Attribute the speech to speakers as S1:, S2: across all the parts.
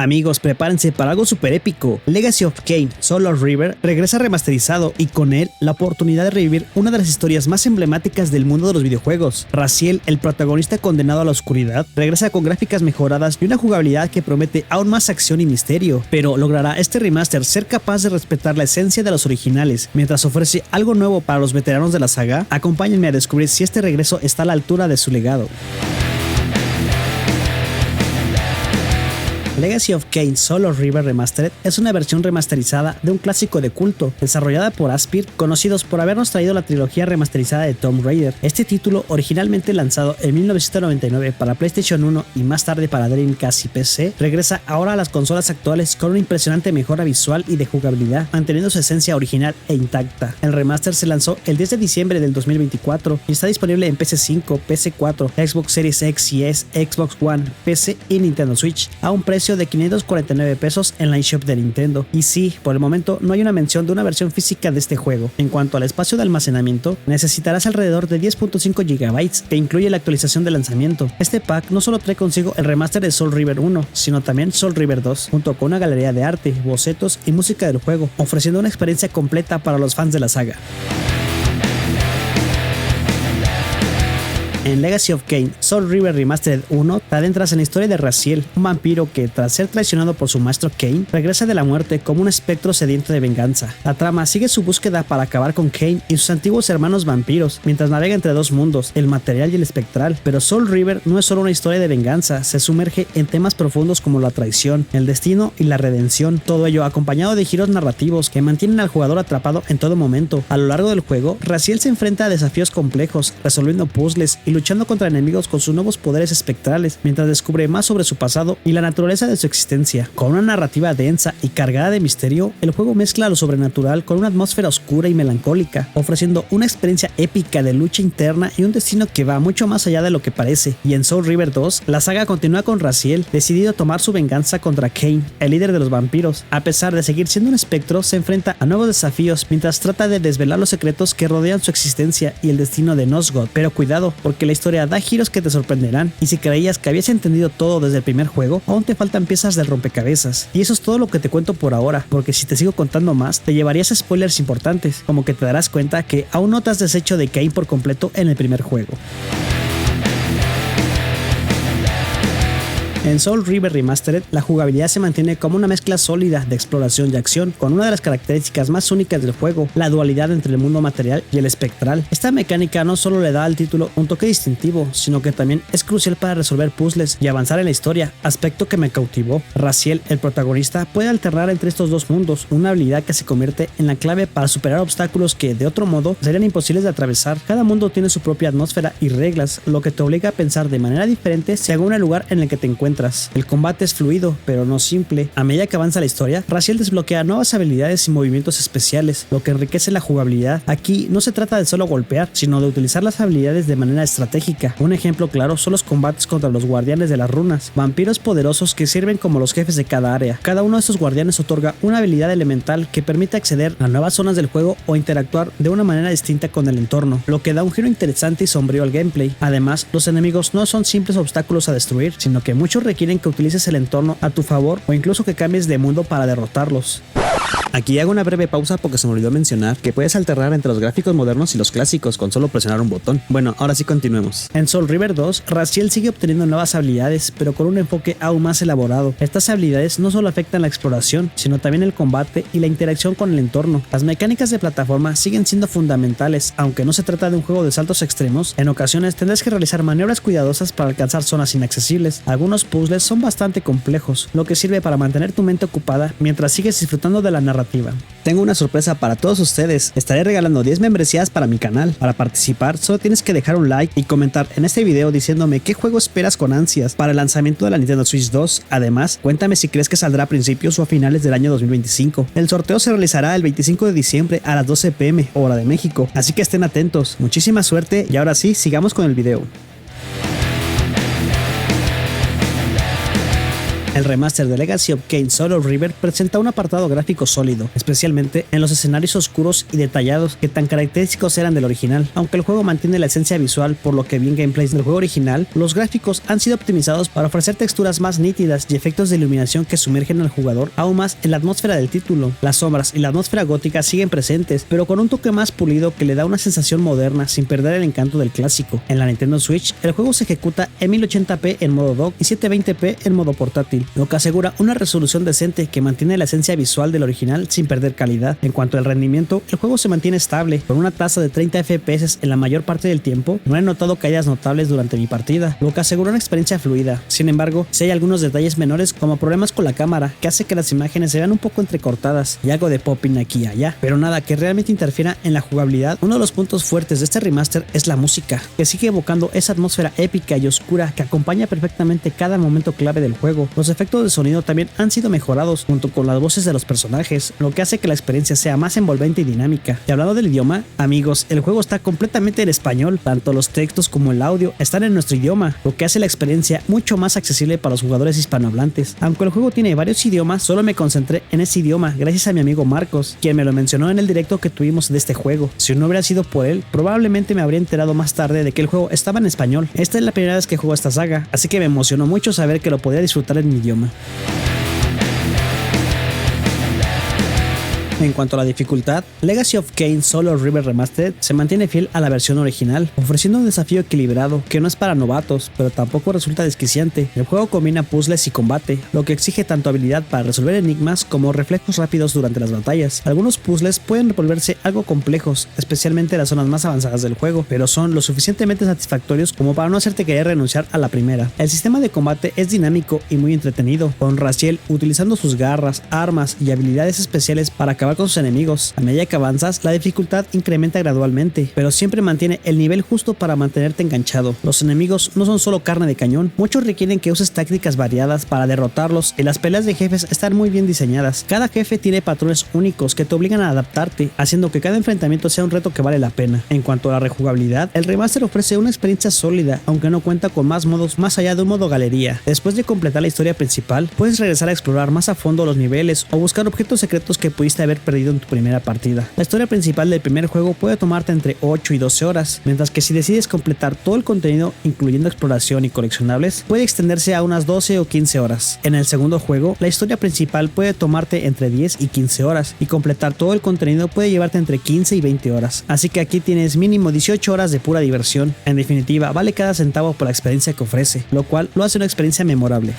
S1: Amigos, prepárense para algo super épico. Legacy of Kain: Soul of River regresa remasterizado y con él la oportunidad de revivir una de las historias más emblemáticas del mundo de los videojuegos. Raziel, el protagonista condenado a la oscuridad, regresa con gráficas mejoradas y una jugabilidad que promete aún más acción y misterio. Pero ¿logrará este remaster ser capaz de respetar la esencia de los originales mientras ofrece algo nuevo para los veteranos de la saga? Acompáñenme a descubrir si este regreso está a la altura de su legado. Legacy of Kain: Soul of River Remastered es una versión remasterizada de un clásico de culto, desarrollada por Aspyr, conocidos por habernos traído la trilogía remasterizada de Tomb Raider. Este título, originalmente lanzado en 1999 para PlayStation 1 y más tarde para Dreamcast y PC, regresa ahora a las consolas actuales con una impresionante mejora visual y de jugabilidad, manteniendo su esencia original e intacta. El remaster se lanzó el 10 de diciembre del 2024 y está disponible en PS5, PS4, Xbox Series X y S, Xbox One, PC y Nintendo Switch, a un precio de 549 pesos en la eShop de Nintendo. Y sí, por el momento no hay una mención de una versión física de este juego. En cuanto al espacio de almacenamiento, necesitarás alrededor de 10.5 GB, que incluye la actualización de lanzamiento. Este pack no solo trae consigo el remaster de Soul River 1, sino también Soul River 2, junto con una galería de arte, bocetos y música del juego, ofreciendo una experiencia completa para los fans de la saga. En Legacy of Kain: Soul River Remastered 1 te adentras en la historia de Raziel, un vampiro que, tras ser traicionado por su maestro Kain, regresa de la muerte como un espectro sediento de venganza. La trama sigue su búsqueda para acabar con Kain y sus antiguos hermanos vampiros, mientras navega entre dos mundos, el material y el espectral. Pero Soul River no es solo una historia de venganza, se sumerge en temas profundos como la traición, el destino y la redención, todo ello acompañado de giros narrativos que mantienen al jugador atrapado en todo momento. A lo largo del juego, Raziel se enfrenta a desafíos complejos, resolviendo puzzles y luchando contra enemigos con sus nuevos poderes espectrales, mientras descubre más sobre su pasado y la naturaleza de su existencia. Con una narrativa densa y cargada de misterio, el juego mezcla lo sobrenatural con una atmósfera oscura y melancólica, ofreciendo una experiencia épica de lucha interna y un destino que va mucho más allá de lo que parece. Y en Soul River 2, la saga continúa con Raziel, decidido a tomar su venganza contra Kain, el líder de los vampiros. A pesar de seguir siendo un espectro, se enfrenta a nuevos desafíos mientras trata de desvelar los secretos que rodean su existencia y el destino de Nosgood. Pero cuidado, porque la historia da giros que te sorprenderán, y si creías que habías entendido todo desde el primer juego, aún te faltan piezas del rompecabezas. Y eso es todo lo que te cuento por ahora, porque si te sigo contando más, te llevarías a spoilers importantes, como que te darás cuenta que aún no te has deshecho de Kain por completo en el primer juego. En Soul River Remastered, la jugabilidad se mantiene como una mezcla sólida de exploración y acción, con una de las características más únicas del juego, la dualidad entre el mundo material y el espectral. Esta mecánica no solo le da al título un toque distintivo, sino que también es crucial para resolver puzzles y avanzar en la historia, aspecto que me cautivó. Raziel, el protagonista, puede alternar entre estos dos mundos, una habilidad que se convierte en la clave para superar obstáculos que, de otro modo, serían imposibles de atravesar. Cada mundo tiene su propia atmósfera y reglas, lo que te obliga a pensar de manera diferente según el lugar en el que te encuentras. El combate es fluido, pero no simple. A medida que avanza la historia, Raziel desbloquea nuevas habilidades y movimientos especiales, lo que enriquece la jugabilidad. Aquí no se trata de solo golpear, sino de utilizar las habilidades de manera estratégica. Un ejemplo claro son los combates contra los guardianes de las runas, vampiros poderosos que sirven como los jefes de cada área. Cada uno de estos guardianes otorga una habilidad elemental que permite acceder a nuevas zonas del juego o interactuar de una manera distinta con el entorno, lo que da un giro interesante y sombrío al gameplay. Además, los enemigos no son simples obstáculos a destruir, sino que muchos requieren que utilices el entorno a tu favor o incluso que cambies de mundo para derrotarlos. Aquí hago una breve pausa porque se me olvidó mencionar que puedes alternar entre los gráficos modernos y los clásicos con solo presionar un botón. Bueno, ahora sí continuemos. En Soul River 2, Raziel sigue obteniendo nuevas habilidades, pero con un enfoque aún más elaborado. Estas habilidades no solo afectan la exploración, sino también el combate y la interacción con el entorno. Las mecánicas de plataforma siguen siendo fundamentales, aunque no se trata de un juego de saltos extremos. En ocasiones tendrás que realizar maniobras cuidadosas para alcanzar zonas inaccesibles. Algunos puzzles son bastante complejos, lo que sirve para mantener tu mente ocupada mientras sigues disfrutando de la narrativa. Tengo una sorpresa para todos ustedes. Estaré regalando 10 membresías para mi canal. Para participar, solo tienes que dejar un like y comentar en este video diciéndome qué juego esperas con ansias para el lanzamiento de la Nintendo Switch 2. Además, cuéntame si crees que saldrá a principios o a finales del año 2025. El sorteo se realizará el 25 de diciembre a las 12 p.m. hora de México, así que estén atentos. Muchísima suerte y ahora sí, sigamos con el video. El remaster de Legacy of Kain Soul of River presenta un apartado gráfico sólido, especialmente en los escenarios oscuros y detallados que tan característicos eran del original. Aunque el juego mantiene la esencia visual por lo que vi en gameplays del juego original, los gráficos han sido optimizados para ofrecer texturas más nítidas y efectos de iluminación que sumergen al jugador aún más en la atmósfera del título. Las sombras y la atmósfera gótica siguen presentes, pero con un toque más pulido que le da una sensación moderna sin perder el encanto del clásico. En la Nintendo Switch, el juego se ejecuta en 1080p en modo dock y 720p en modo portátil, lo que asegura una resolución decente que mantiene la esencia visual del original sin perder calidad. En cuanto al rendimiento, el juego se mantiene estable, con una tasa de 30 FPS en la mayor parte del tiempo. No he notado caídas notables durante mi partida, lo que asegura una experiencia fluida. Sin embargo, sí hay algunos detalles menores como problemas con la cámara, que hace que las imágenes se vean un poco entrecortadas y algo de popping aquí y allá, pero nada que realmente interfiera en la jugabilidad. Uno de los puntos fuertes de este remaster es la música, que sigue evocando esa atmósfera épica y oscura que acompaña perfectamente cada momento clave del juego. Los efectos de sonido también han sido mejorados junto con las voces de los personajes, lo que hace que la experiencia sea más envolvente y dinámica. Y hablando del idioma, amigos, el juego está completamente en español, tanto los textos como el audio están en nuestro idioma, lo que hace la experiencia mucho más accesible para los jugadores hispanohablantes. Aunque el juego tiene varios idiomas, solo me concentré en ese idioma gracias a mi amigo Marcos, quien me lo mencionó en el directo que tuvimos de este juego. Si no hubiera sido por él, probablemente me habría enterado más tarde de que el juego estaba en español. Esta es la primera vez que juego esta saga, así que me emocionó mucho saber que lo podía disfrutar en mi idioma. En cuanto a la dificultad, Legacy of Kain Soul of River Remastered se mantiene fiel a la versión original, ofreciendo un desafío equilibrado que no es para novatos, pero tampoco resulta desquiciante. El juego combina puzzles y combate, lo que exige tanto habilidad para resolver enigmas como reflejos rápidos durante las batallas. Algunos puzzles pueden volverse algo complejos, especialmente en las zonas más avanzadas del juego, pero son lo suficientemente satisfactorios como para no hacerte querer renunciar a la primera. El sistema de combate es dinámico y muy entretenido, con Raziel utilizando sus garras, armas y habilidades especiales para acabar con sus enemigos. A medida que avanzas, la dificultad incrementa gradualmente, pero siempre mantiene el nivel justo para mantenerte enganchado. Los enemigos no son solo carne de cañón, muchos requieren que uses tácticas variadas para derrotarlos y las peleas de jefes están muy bien diseñadas. Cada jefe tiene patrones únicos que te obligan a adaptarte, haciendo que cada enfrentamiento sea un reto que vale la pena. En cuanto a la rejugabilidad, el remaster ofrece una experiencia sólida, aunque no cuenta con más modos más allá de un modo galería. Después de completar la historia principal, puedes regresar a explorar más a fondo los niveles o buscar objetos secretos que pudiste haber perdido en tu primera partida. La historia principal del primer juego puede tomarte entre 8 y 12 horas, mientras que si decides completar todo el contenido, incluyendo exploración y coleccionables, puede extenderse a unas 12 o 15 horas. En el segundo juego, la historia principal puede tomarte entre 10 y 15 horas, y completar todo el contenido puede llevarte entre 15 y 20 horas. Así que aquí tienes mínimo 18 horas de pura diversión. En definitiva, vale cada centavo por la experiencia que ofrece, lo cual lo hace una experiencia memorable.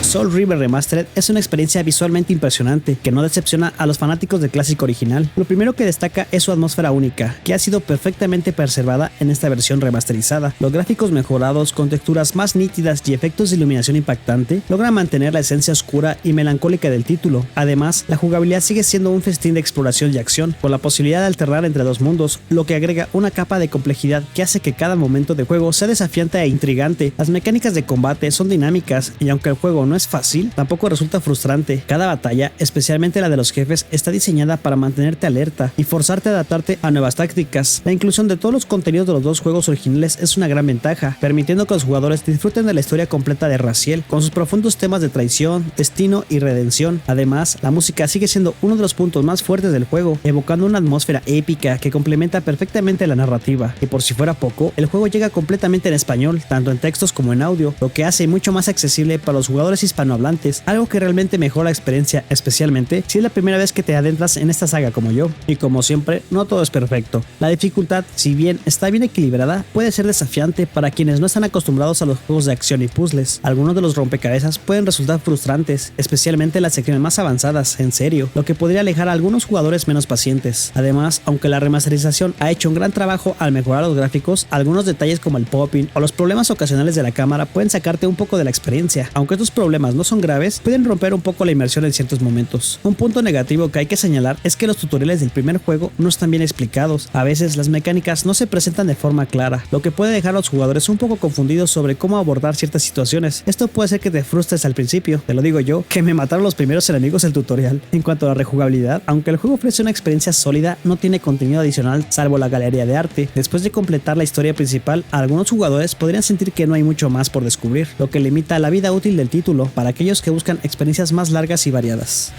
S1: Soul River Remastered es una experiencia visualmente impresionante que no decepciona a los fanáticos del clásico original. Lo primero que destaca es su atmósfera única, que ha sido perfectamente preservada en esta versión remasterizada. Los gráficos mejorados, con texturas más nítidas y efectos de iluminación impactante, logran mantener la esencia oscura y melancólica del título. Además, la jugabilidad sigue siendo un festín de exploración y acción, con la posibilidad de alternar entre dos mundos, lo que agrega una capa de complejidad que hace que cada momento de juego sea desafiante e intrigante. Las mecánicas de combate son dinámicas y aunque el juego no es fácil, tampoco resulta frustrante. Cada batalla, especialmente la de los jefes, está diseñada para mantenerte alerta y forzarte a adaptarte a nuevas tácticas. La inclusión de todos los contenidos de los dos juegos originales es una gran ventaja, permitiendo que los jugadores disfruten de la historia completa de Raziel, con sus profundos temas de traición, destino y redención. Además, la música sigue siendo uno de los puntos más fuertes del juego, evocando una atmósfera épica que complementa perfectamente la narrativa. Y por si fuera poco, el juego llega completamente en español, tanto en textos como en audio, lo que hace mucho más accesible para los jugadores hispanohablantes, algo que realmente mejora la experiencia, especialmente si es la primera vez que te adentras en esta saga como yo. Y como siempre, no todo es perfecto. La dificultad, si bien está bien equilibrada, puede ser desafiante para quienes no están acostumbrados a los juegos de acción y puzzles. Algunos de los rompecabezas pueden resultar frustrantes, especialmente las secciones más avanzadas, en serio, lo que podría alejar a algunos jugadores menos pacientes. Además, aunque la remasterización ha hecho un gran trabajo al mejorar los gráficos, algunos detalles como el popping o los problemas ocasionales de la cámara pueden sacarte un poco de la experiencia. Aunque estos problemas problemas no son graves, pueden romper un poco la inmersión en ciertos momentos. Un punto negativo que hay que señalar es que los tutoriales del primer juego no están bien explicados. A veces las mecánicas no se presentan de forma clara, lo que puede dejar a los jugadores un poco confundidos sobre cómo abordar ciertas situaciones. Esto puede ser que te frustres al principio, te lo digo yo, que me mataron los primeros enemigos del tutorial. En cuanto a la rejugabilidad, aunque el juego ofrece una experiencia sólida, no tiene contenido adicional salvo la galería de arte. Después de completar la historia principal, algunos jugadores podrían sentir que no hay mucho más por descubrir, lo que limita la vida útil del título para aquellos que buscan experiencias más largas y variadas.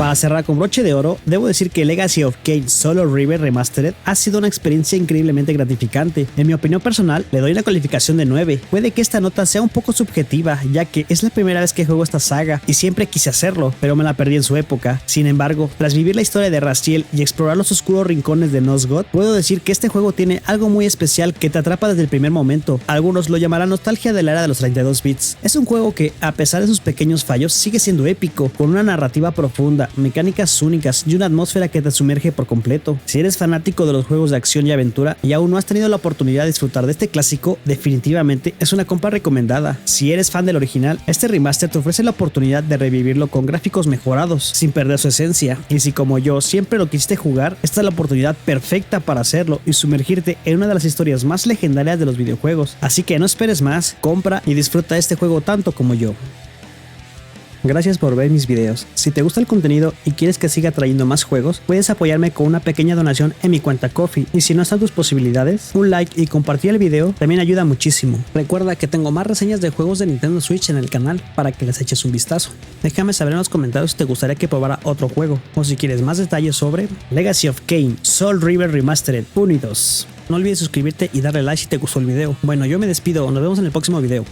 S1: Para cerrar con broche de oro, debo decir que Legacy of Kain Solo River Remastered ha sido una experiencia increíblemente gratificante. En mi opinión personal, le doy una calificación de 9. Puede que esta nota sea un poco subjetiva, ya que es la primera vez que juego esta saga y siempre quise hacerlo, pero me la perdí en su época. Sin embargo, tras vivir la historia de Raziel y explorar los oscuros rincones de Nosgoth, puedo decir que este juego tiene algo muy especial que te atrapa desde el primer momento. Algunos lo llamarán nostalgia de la era de los 32 bits. Es un juego que, a pesar de sus pequeños fallos, sigue siendo épico, con una narrativa profunda, mecánicas únicas y una atmósfera que te sumerge por completo. Si eres fanático de los juegos de acción y aventura y aún no has tenido la oportunidad de disfrutar de este clásico, definitivamente es una compra recomendada. Si eres fan del original, este remaster te ofrece la oportunidad de revivirlo con gráficos mejorados, sin perder su esencia. Y si como yo siempre lo quisiste jugar, esta es la oportunidad perfecta para hacerlo y sumergirte en una de las historias más legendarias de los videojuegos. Así que no esperes más, compra y disfruta este juego tanto como yo. Gracias por ver mis videos. Si te gusta el contenido y quieres que siga trayendo más juegos, puedes apoyarme con una pequeña donación en mi cuenta Ko-fi. Y si no están tus posibilidades, un like y compartir el video también ayuda muchísimo. Recuerda que tengo más reseñas de juegos de Nintendo Switch en el canal para que les eches un vistazo. Déjame saber en los comentarios si te gustaría que probara otro juego o si quieres más detalles sobre Legacy of Kain Soul River Remastered Unidos. No olvides suscribirte y darle like si te gustó el video. Bueno, yo me despido, nos vemos en el próximo video.